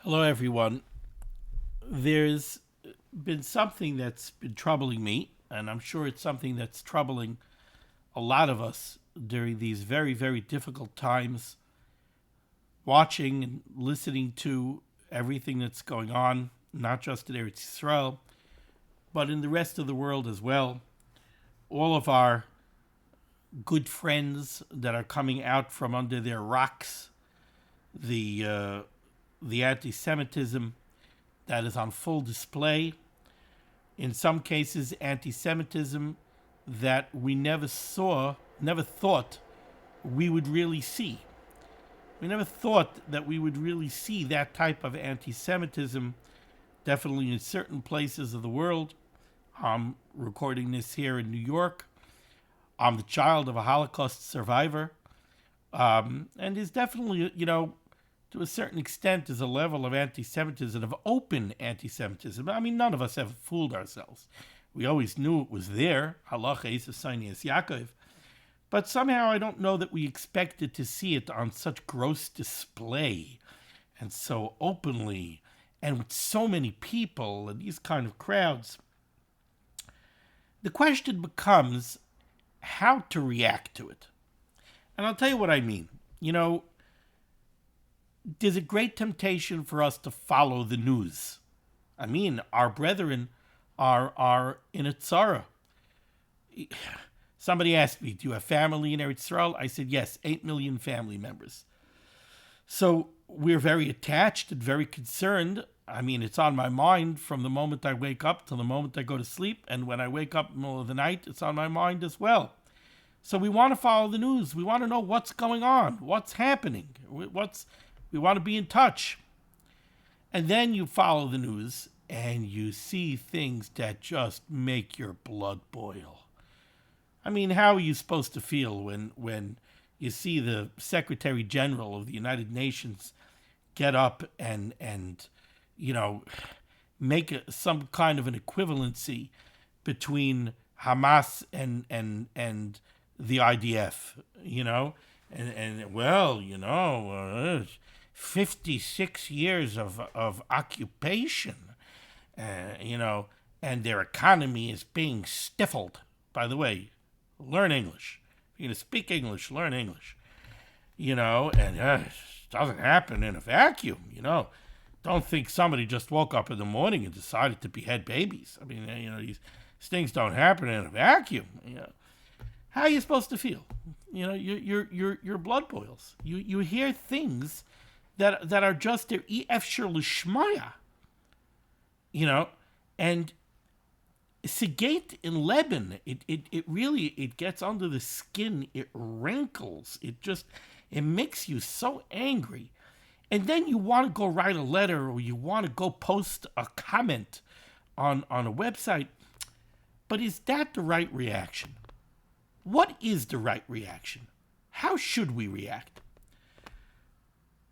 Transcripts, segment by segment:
Hello, everyone. There's been something that's been troubling me, and I'm sure it's something that's troubling a lot of us during these very, very difficult times, watching and listening to everything that's going on, not just in Eretz Yisrael, but in the rest of the world as well. All of our good friends that are coming out from under their rocks, the anti-Semitism that is on full display. In some cases, anti-Semitism that we never thought we would really see. We never thought that we would really see that type of anti-Semitism, definitely in certain places of the world. I'm recording this here in New York. I'm the child of a Holocaust survivor. And there's definitely, to a certain extent, is a level of anti-Semitism, of open anti-Semitism. I mean, none of us ever fooled ourselves. We always knew it was there. Halacha Esav Sinias Yaakov. But somehow I don't know that we expected to see it on such gross display and so openly and with so many people and these kind of crowds. The question becomes how to react to it. And I'll tell you what I mean. There's a great temptation for us to follow the news. I mean, our brethren are in a tzara. Somebody asked me, do you have family in Eretz Yisrael? I said, yes, 8 million family members. So we're very attached and very concerned. I mean, it's on my mind from the moment I wake up to the moment I go to sleep. And when I wake up in the middle of the night, it's on my mind as well. So we want to follow the news. We want to know what's going on, what's happening, we want to be in touch. And then you follow the news and you see things that just make your blood boil. I mean, how are you supposed to feel when you see the Secretary General of the United Nations get up and make some kind of an equivalency between Hamas and the IDF, and 56 years of occupation, and their economy is being stifled. By the way, learn English. If you're going to speak English, learn English. And it doesn't happen in a vacuum, Don't think somebody just woke up in the morning and decided to behead babies. I mean, these things don't happen in a vacuum. How are you supposed to feel? Your blood boils. You hear things that are just their efshar l'shmaya. And Segate in Lebanon, it really gets under the skin. It rankles. It makes you so angry. And then you want to go write a letter or you want to go post a comment on a website. But is that the right reaction? What is the right reaction? How should we react?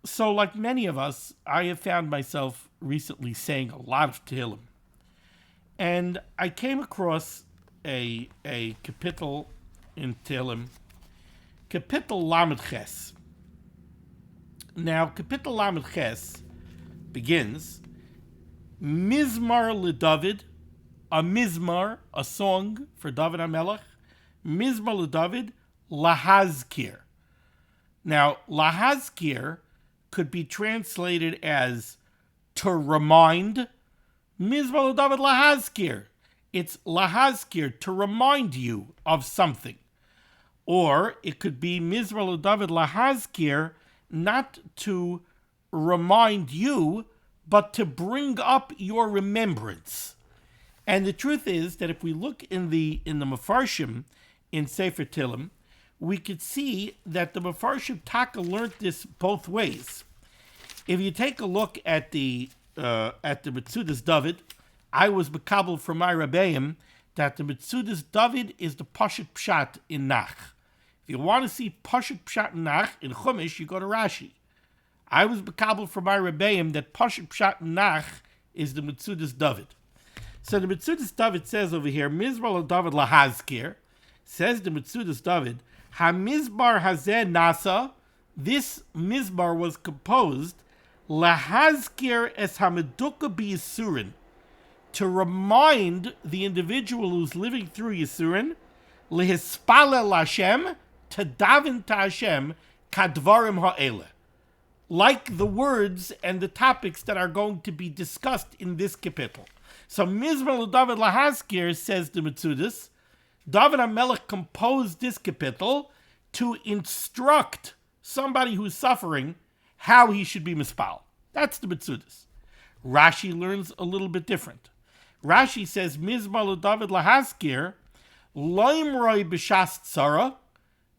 So, like many of us, I have found myself recently saying a lot of Tehillim. And I came across a kapitel in Tehillim, kapitel Lamed Ches. Now, kapitel Lamed Ches begins, Mizmar LeDavid, a mizmar, a song for David HaMelech, Mizmar LeDavid, Lahazkir. Now, Lahazkir could be translated as to remind. Mizmar LeDavid Lahazkir. It's Lahazkir, to remind you of something. Or it could be Mizmar LeDavid Lahazkir, not to remind you, but to bring up your remembrance. And the truth is that if we look in the Mefarshim in Sefer Tehillim, we could see that the Mefarshim Taka learned this both ways. If you take a look at the Metzudas David, I was makabel from my Rebbeim that the Metzudas David is the Pashat Pshat in Nach. If you want to see Pashat Pshat in Nach, in Chumash, you go to Rashi. I was makabel from my Rebbeim that Pashat Pshat in Nach is the Metzudas David. So the Metzudas David says over here, Mizmar LeDavid Lahazkir, says the Metzudas David, HaMizbar Hazeh Nasa, this Mizbar was composed, Lahazkir es hameduka b'yisurin, to remind the individual who's living through Yisurin, lehispalel Hashem, to daven to Hashem, kadvarim ha'ele, like the words and the topics that are going to be discussed in this kapitel. So Mizmor David Lahazkir, says the Metzudas, David HaMelech composed this kapitel to instruct somebody who's suffering how he should be mispal. That's the Metzudas. Rashi learns a little bit different. Rashi says, Mizmor David Lahazkir, Loimroi b'shas tzara,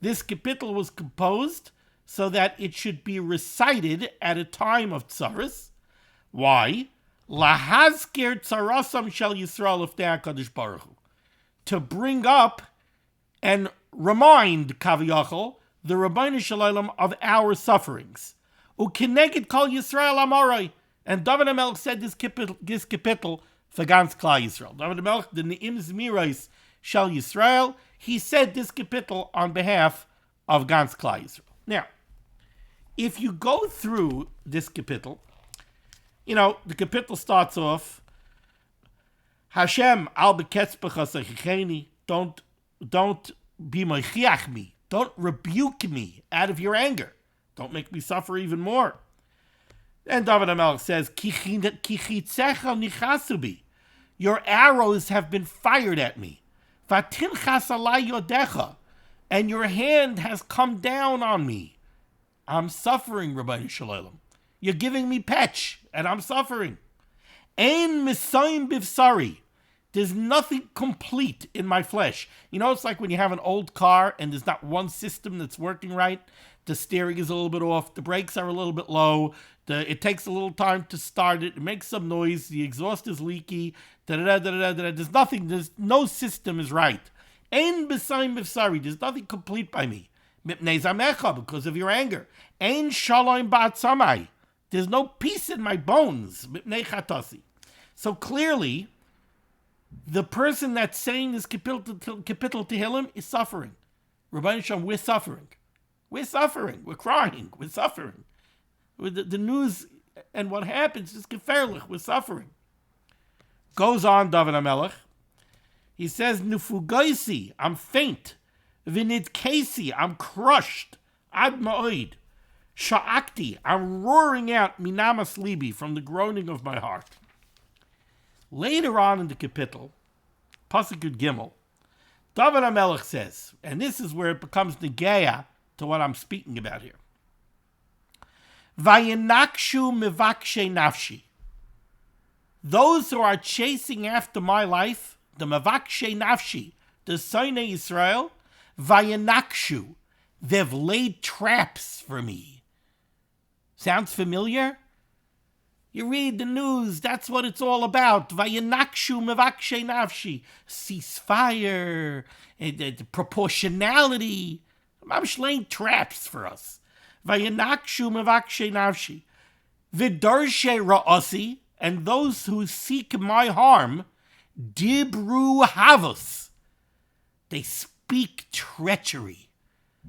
this kapitel was composed so that it should be recited at a time of tzaras. Why? Lahazkir tzarasam shel Yisrael lifnei HaKadosh Baruch Hu, to bring up and remind Kaviyachol, the Rabbeinu Shalom, of our sufferings. Ukeneged kol Yisrael amorai, and David HaMelech said this kapitel for Gans Klal Yisrael. David HaMelech, the Ne'im Zmiros shel Yisrael, he said this kapitel on behalf of Gans Klal Yisrael. Now, if you go through this kapitel, the kapitel starts off, Hashem al beketzbecha sechicheni, don't be moichiach me, don't rebuke me out of your anger, don't make me suffer even more. And David HaMelech says, Kichitzecha nichasubi, your arrows have been fired at me. Vatinchas alai yodecha, and your hand has come down on me. I'm suffering, Rabbeinu Shalom. You're giving me petch, and I'm suffering. Ein misayim bivsari. There's nothing complete in my flesh. It's like when you have an old car and there's not one system that's working right. The steering is a little bit off. The brakes are a little bit low. It takes a little time to start it. It makes some noise. The exhaust is leaky. There's nothing. There's no system is right. Ein b'sayim b'sari. There's nothing complete by me. Mipnei zamecha, because of your anger. Ein shalom ba'atzamai. There's no peace in my bones. Mipnei chatasi. So clearly, the person that's saying this kapitel Tehillim is suffering. Rabbeinu Shalom, we're suffering. We're suffering. We're crying. We're suffering. With the news and what happens is gefährlich. We're suffering. Goes on David HaMelech. He says, Nufugaisi, I'm faint. Vinidkesi, I'm crushed. Ad ma'oid. Sha'akti, I'm roaring out minamas libi, from the groaning of my heart. Later on in the kapitel, Pasuk Yud Gimel, David HaMelech says, and this is where it becomes negeya to what I'm speaking about here. Vayinakshu mevakshe nafshi. Those who are chasing after my life, the mevakshe nafshi, the Sonei Yisrael, vayinakshu, they've laid traps for me. Sounds familiar? You read the news, that's what it's all about. Vayinakshu mevakshe nafshi. Ceasefire, proportionality. I'm laying traps for us. Vayinakshu mevakshe nafshi. Vidarshe ra'asi, and those who seek my harm, dibru havos. They speak treachery.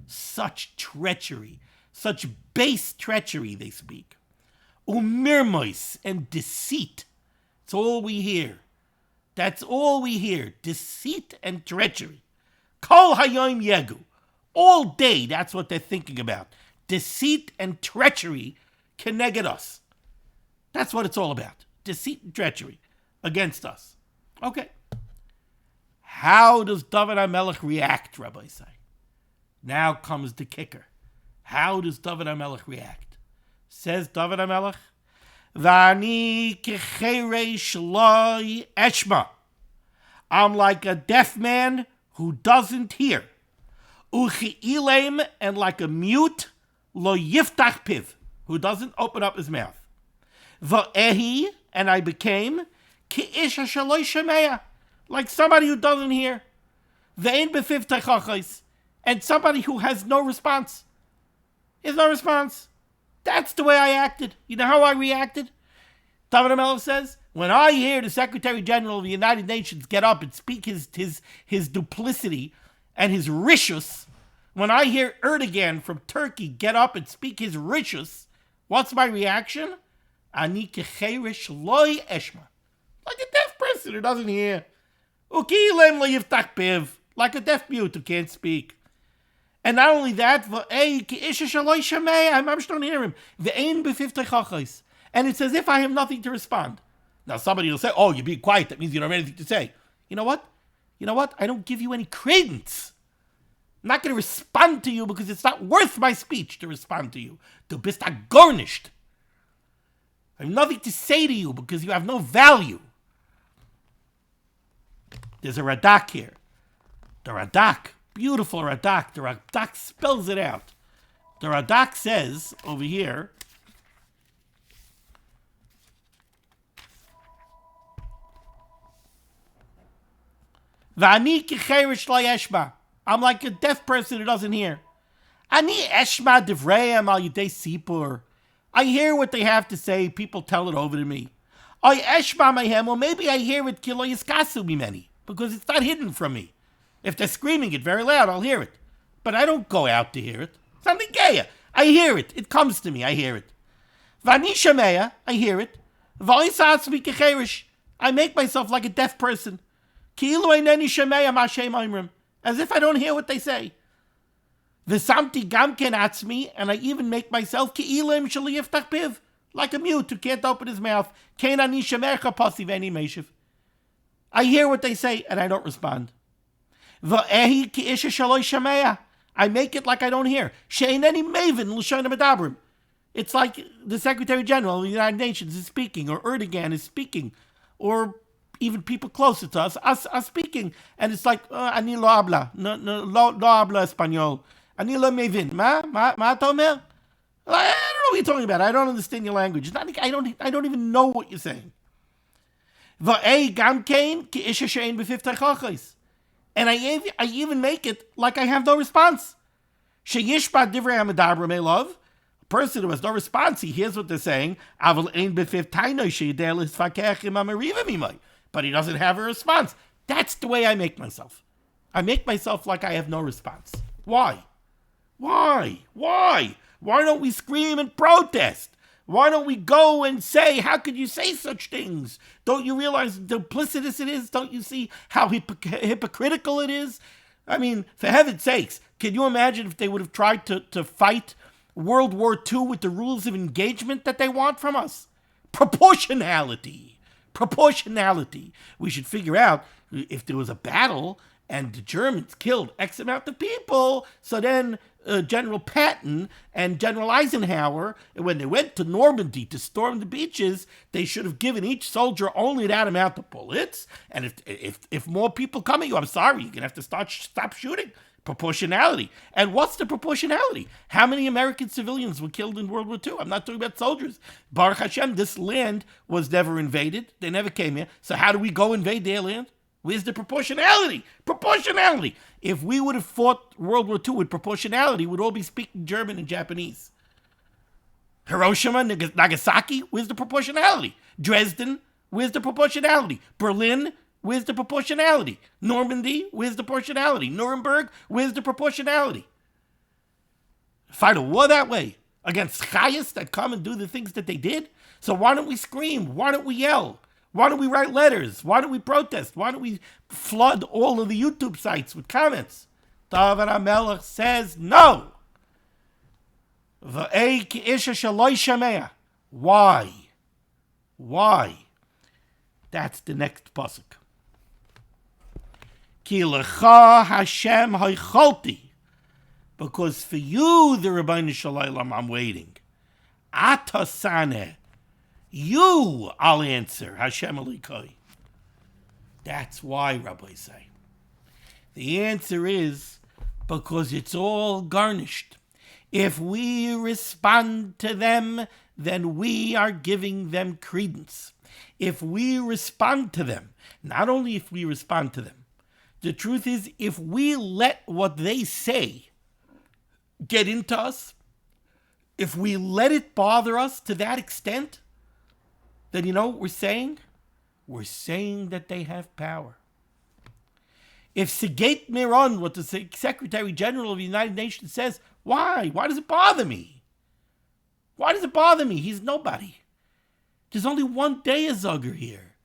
Such treachery. Such base treachery they speak. Umirmois, and deceit. That's all we hear. That's all we hear. Deceit and treachery. Kol hayom yegu. All day, that's what they're thinking about. Deceit and treachery keneged us. That's what it's all about. Deceit and treachery against us. Okay. How does David HaMelech react, Rabbi say? Now comes the kicker. How does David HaMelech react? Says David HaMelech, Vani kecheresh lo eshma. I'm like a deaf man who doesn't hear. Uchi'ilem, and like a mute, lo yiftach piv, who doesn't open up his mouth. Va'ehi, and I became, ki'ish ha'shaloi shemeya, like somebody who doesn't hear. Ve'en befiv techachos, and somebody who has no response. There's no response. That's the way I acted. You know how I reacted? David HaMelech says, when I hear the Secretary General of the United Nations get up and speak his duplicity and his rishus, when I hear Erdogan from Turkey get up and speak his rishus, what's my reaction? Ani kecherish loy eshma. Like a deaf person who doesn't hear. Ukilem lo yiftach piv. Like a deaf mute who can't speak. And not only that, I don't hear him. And it's as if I have nothing to respond. Now somebody will say, oh, you're being quiet. That means you don't have anything to say. You know what? I don't give you any credence. I'm not going to respond to you because it's not worth my speech to respond to you. Du bist garnished. I have nothing to say to you because you have no value. There's a Radak here. The Radak, beautiful Radak. The Radak spells it out. The Radak says over here, V'ani kicherish lo yeshma. I'm like a deaf person who doesn't hear. Ani eshma divreim al yidei sipur. I hear what they have to say. People tell it over to me. I eshma mehem, or maybe I hear it kilo yiskasu mimeni, because it's not hidden from me. If they're screaming it very loud, I'll hear it. But I don't go out to hear it. It's not nigeya. I hear it. It comes to me. I hear it. V'ani shameya. I hear it. V'oisatsu kicherish. I make myself like a deaf person. Ki'ilu eineni shameya ma shem omrim. As if I don't hear what they say. V'samti gamken atzmi, and I even make myself ki'ilim sheli yiftach piv, like a mute who can't open his mouth. Kein ani shemercha pasi v'eni meishiv. I hear what they say and I don't respond. V'ehi ki'isha shaloi shameya. I make it like I don't hear. She'eineni mevin l'shon medabrim. It's like the Secretary General of the United Nations is speaking, or Erdogan is speaking, or even people closer to us are speaking, and it's like, ani lo habla, no habla español, ani lo mevin, ma tomer? I don't know what you're talking about. I don't understand your language. It's not, I don't even know what you're saying. Va'ei gam kein ki isha she'ein b'fiftei chachos, and I even make it like I have no response. Sheyishba divrei hamedabrim elov. A person who has no response, he hears what they're saying. Aval ein b'fifteinoi she'yidei l'sfakech im ha'meriva mimoi. But he doesn't have a response. That's the way I make myself. I make myself like I have no response. Why? Why don't we scream and protest? Why don't we go and say, how could you say such things? Don't you realize the duplicitous it is? Don't you see how hypocritical it is? I mean, for heaven's sakes, can you imagine if they would have tried to fight World War II with the rules of engagement that they want from us? Proportionality. We should figure out if there was a battle and the Germans killed X amount of people, so then General Patton and General Eisenhower, when they went to Normandy to storm the beaches, they should have given each soldier only that amount of bullets. And if more people come at you, I'm sorry, you're going to have to stop shooting. Proportionality. And what's the proportionality? How many American civilians were killed in World War II? I'm not talking about soldiers. Baruch Hashem, this land was never invaded. They never came here. So how do we go invade their land? Where's the proportionality? Proportionality. If we would have fought World War II with proportionality, we'd all be speaking German and Japanese. Hiroshima, Nagasaki, where's the proportionality? Dresden, where's the proportionality? Berlin, where's the proportionality? Normandy, where's the proportionality? Nuremberg, where's the proportionality? Fight a war that way against chayas that come and do the things that they did? So why don't we scream? Why don't we yell? Why don't we write letters? Why don't we protest? Why don't we flood all of the YouTube sites with comments? David HaMelech says no. V'ei ki isha shaloi shamea. Why? That's the next pasuk. Ki lecha Hashem haicholti. Because for you, the Rebbeinu Shalom, I'm waiting. Atasane. You, I'll answer. Hashem Elikoi. That's why, rabbis say. The answer is because it's all garnished. If we respond to them, then we are giving them credence. If we respond to them, not only if we respond to them, the truth is, if we let what they say get into us, if we let it bother us to that extent, then you know what we're saying? We're saying that they have power. If Segeit Miron, what the Secretary General of the United Nations says, why? Why does it bother me? Why does it bother me? He's nobody. There's only one Deyazager here.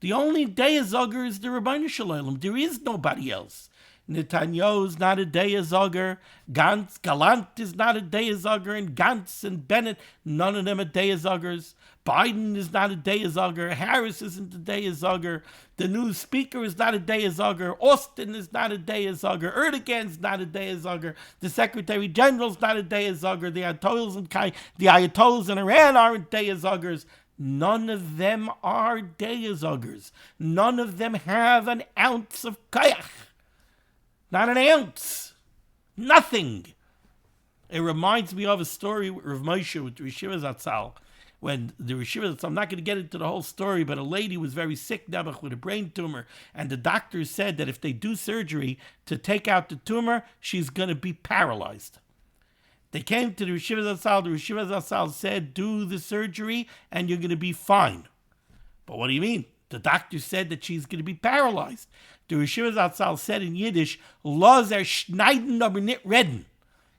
The only Deyazager is the Rabbeinu Shalom. There is nobody else. Netanyahu is not a Deyazager. Gallant is not a Deyazager. And Gantz and Bennett, none of them are Deyazagers. Biden is not a Deyazager. Harris isn't a Deyazager. The new speaker is not a Deyazager. Austin is not a Deyazager. Erdogan's not a Deyazager. The Secretary General's not a Deyazager. The Ayatollahs in Iran aren't Deyazagers. None of them are Deyazagers. None of them have an ounce of koyach. Not an ounce. Nothing. It reminds me of a story with Rav Moshe with Rishiva Zatzal. When the Rishiva Zatzal, I'm not going to get into the whole story, but a lady was very sick, Nebuch, with a brain tumor, and the doctor said that if they do surgery to take out the tumor, she's going to be paralyzed. They came to the Rishiva Zatzal. The Rishiva Zatzal said, do the surgery and you're going to be fine. But what do you mean? The doctor said that she's going to be paralyzed. The Rishiva Zatzal said in Yiddish, Los schneiden aber nicht reden.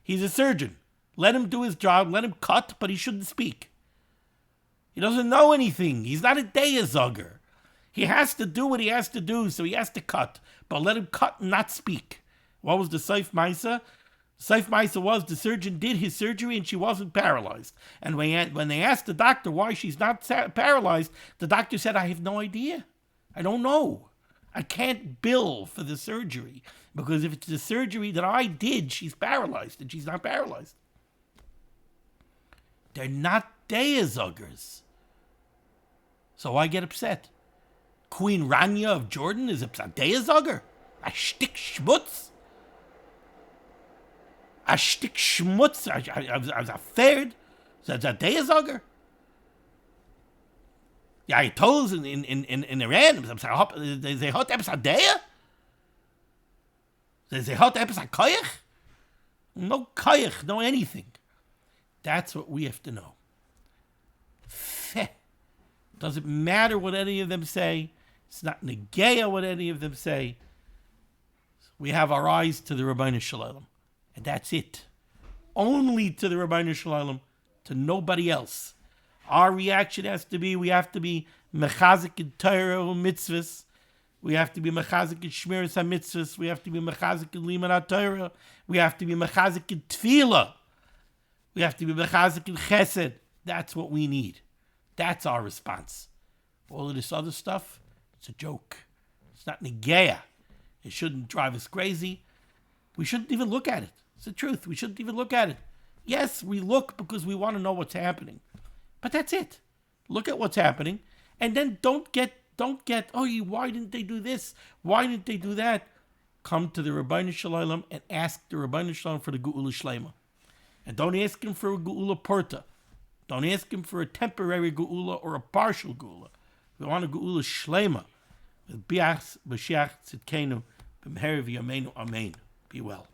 He's a surgeon. Let him do his job. Let him cut, but he shouldn't speak. He doesn't know anything. He's not a Deyazager. He has to do what he has to do, so he has to cut. But let him cut and not speak. What was the Seif Maisa? Seif Maisa was the surgeon did his surgery and she wasn't paralyzed. And when they asked the doctor why she's not paralyzed, the doctor said, I have no idea. I don't know. I can't bill for the surgery because if it's the surgery that I did, she's paralyzed and she's not paralyzed. They're not Deyazagers. So I get upset. Queen Rania of Jordan is a Deyazager. A shtick schmutz. A shtick schmutz. As a Ferd. That's a Deyazager. The Ayatollahs in Iran, they hot episode Deya? They hot episode Koyach? No Koyach, no anything. That's what we have to know. Doesn't matter what any of them say. It's not negaya what any of them say. We have our eyes to the Rabbeinu Shalom. And that's it. Only to the Rabbeinu Shalom, to nobody else. Our reaction has to be, we have to be mechazik in Torah mitzvahs. We have to be mechazik in shmiras ha-mitzvahs. We have to be mechazik in limud ha-Torah. We have to be mechazik in tefillah. We have to be mechazik in chesed. That's what we need. That's our response. All of this other stuff, it's a joke. It's not negaya. It shouldn't drive us crazy. We shouldn't even look at it. It's the truth. We shouldn't even look at it. Yes, we look because we want to know what's happening. But that's it. Look at what's happening. And then don't get, oh, why didn't they do this? Why didn't they do that? Come to the Rabbeinu Shalom and ask the Rabbeinu Shalom for the Geula Shlema. And don't ask him for a Geula Porta. Don't ask him for a temporary Geula or a partial Geula. We want a Geula Shlema. With Biach, B'Shiach, Tzidkenu, B'Meheri V'Yameinu, Amen. Be well.